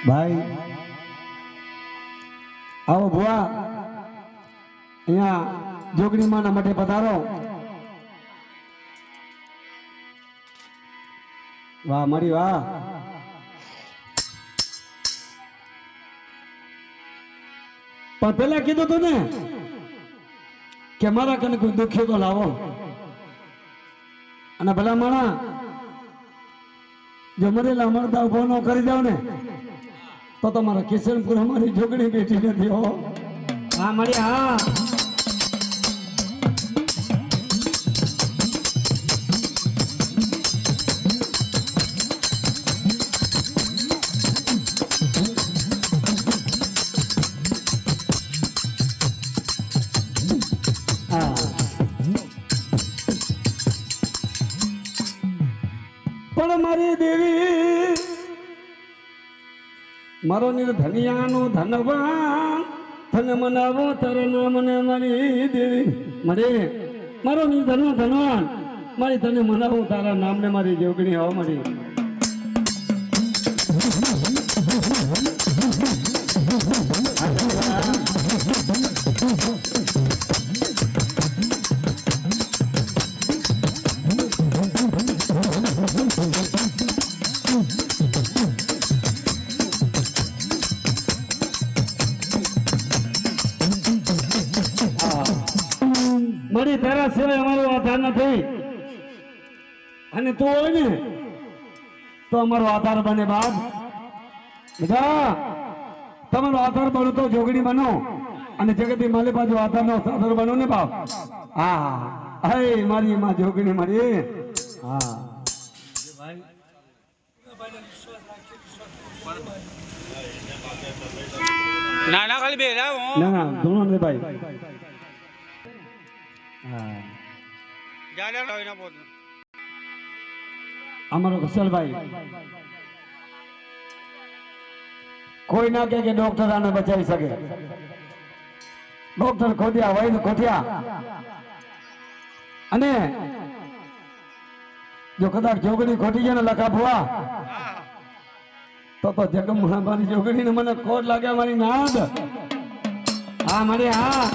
ભાઈ આવો ભુવા અહીંયા જોગણી માના માટે પધારો. વાહ મારી વાહ. પણ પેલા કીધું તું ને કે મારા કને કોઈ દુખ્યો તો લાવો, અને ભલા માણા જો મરેલા મરદા ઉભો ન કરી જાવ ને તો તમારા કિશનપુર અમારી જોગણી બેઠી નથી હો. હા મારી હા. પણ મારી દેવી મારો નિર્ધનિયાનો ધનવાન ધન મનાવો તારા નામને મારી દેવી મરે મારો નિર્ધન ધનવાન મારી તને મનાવું તારા નામને મારી જોગણી હો મારી. મારી તારા સિવાય અમારો આધાર નથી, અને તું હોય ને તો અમારો આધાર બને બાપ. બધા તમારો આધાર બનો તો જોગણી બનો, અને જગતી માલી બાજુ આધાર નો આધાર બનો ને બાપ. હા હે મારી માં જોગણી મારી. હા ના ના ખાલી બે ના ના ધોણો ને ભાઈ. અમારો કુશલભાઈ કોઈ ના કે ડોક્ટર આને બચાવી શકે. ડોક્ટર ખોટ્યા વૈદ ખોટ્યા, અને જો કદાચ જોગણી ખોટી છે ને લખા ભુવા તો જગમોહન મારી જોગણી ને મને ખોટ લાગે મારી નાદ. હા મારી હા.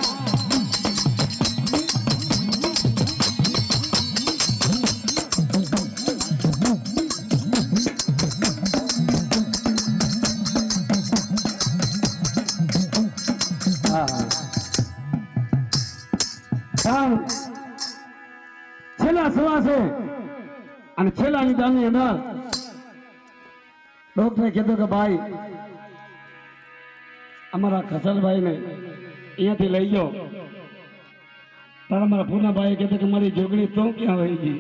છેલ્લા સવા છે, અને છેલ્લા નિદાનની અંદર ડોક્ટરે કીધું કે ભાઈ અમારા ખસલભાઈ ને અહીંયાથી લઈ જાઓ. તારા મારા પૂનાભાઈ કીધું કે મારી જોગણી તો ક્યાં વહી ગઈ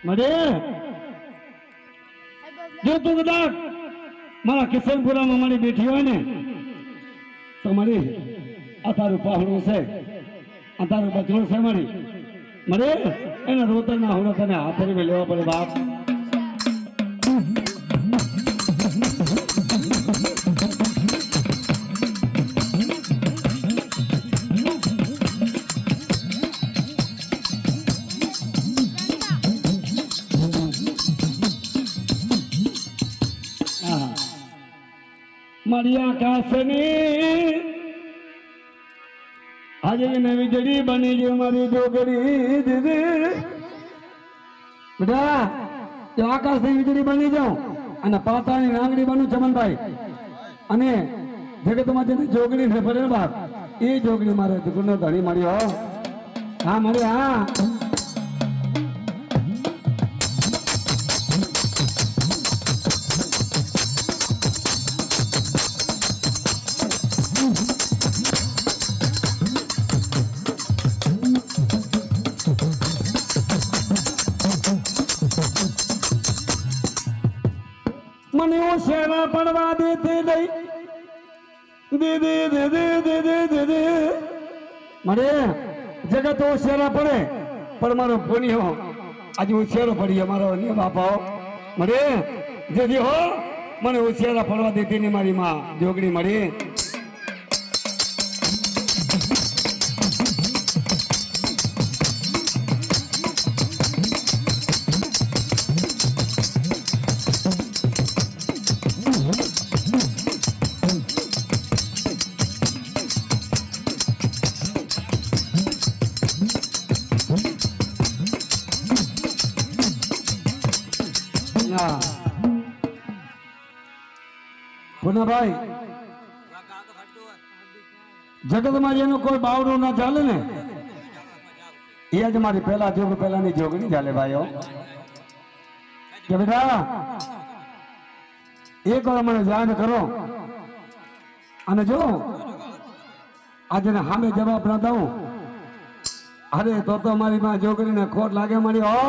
મળે. જો તું કદાચ મારા કિશનપુરામાં મારી બેઠી હોય ને તો મારી આ તારું પાહણું છે, આ તારું બચડું છે મારી મરે એને રોતર ના હોડો તને હાથે લેવા પડે બાપ. મારી આકાશની આજે નવી જડી બની ગઈ મારી જોગણી દીદી. બેટા જો આકાશ ની વીજળી બની જાઉં અને પાતાની નાંગડી બનું ચમનભાઈ, અને જગતમાં જેને જોગણી છે ભરે બાપ એ જોગણી મારે ગુનો ધણી મળ્યો. હા મળે હા. મને શેરા પડવા દેતી નહીં દીદી દીદી દીદી દીદી મને જગત શેરા પડે પણ મારો પુણ્યો આજે ઉછેરો પડી મારો નિયમ આપાઓ મને જેથી હો મને ઉછેરા પડવા દેતી નહીં મારી માં જોગણી મળી. પુનાભાઈ જગતમાં જેનું કોઈ બાવડું ના ચાલે ને એ જ મારી પહેલા જોગ પહેલાની જોગણી ચાલે ભાઈઓ કે બેટા એક વાર મને યાદ કરો અને જો આજે સામે જવાબ ના દઉં અરે તો મારી માં જોગણીને ખોટ લાગે મારી હો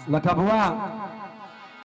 લખા ભુવા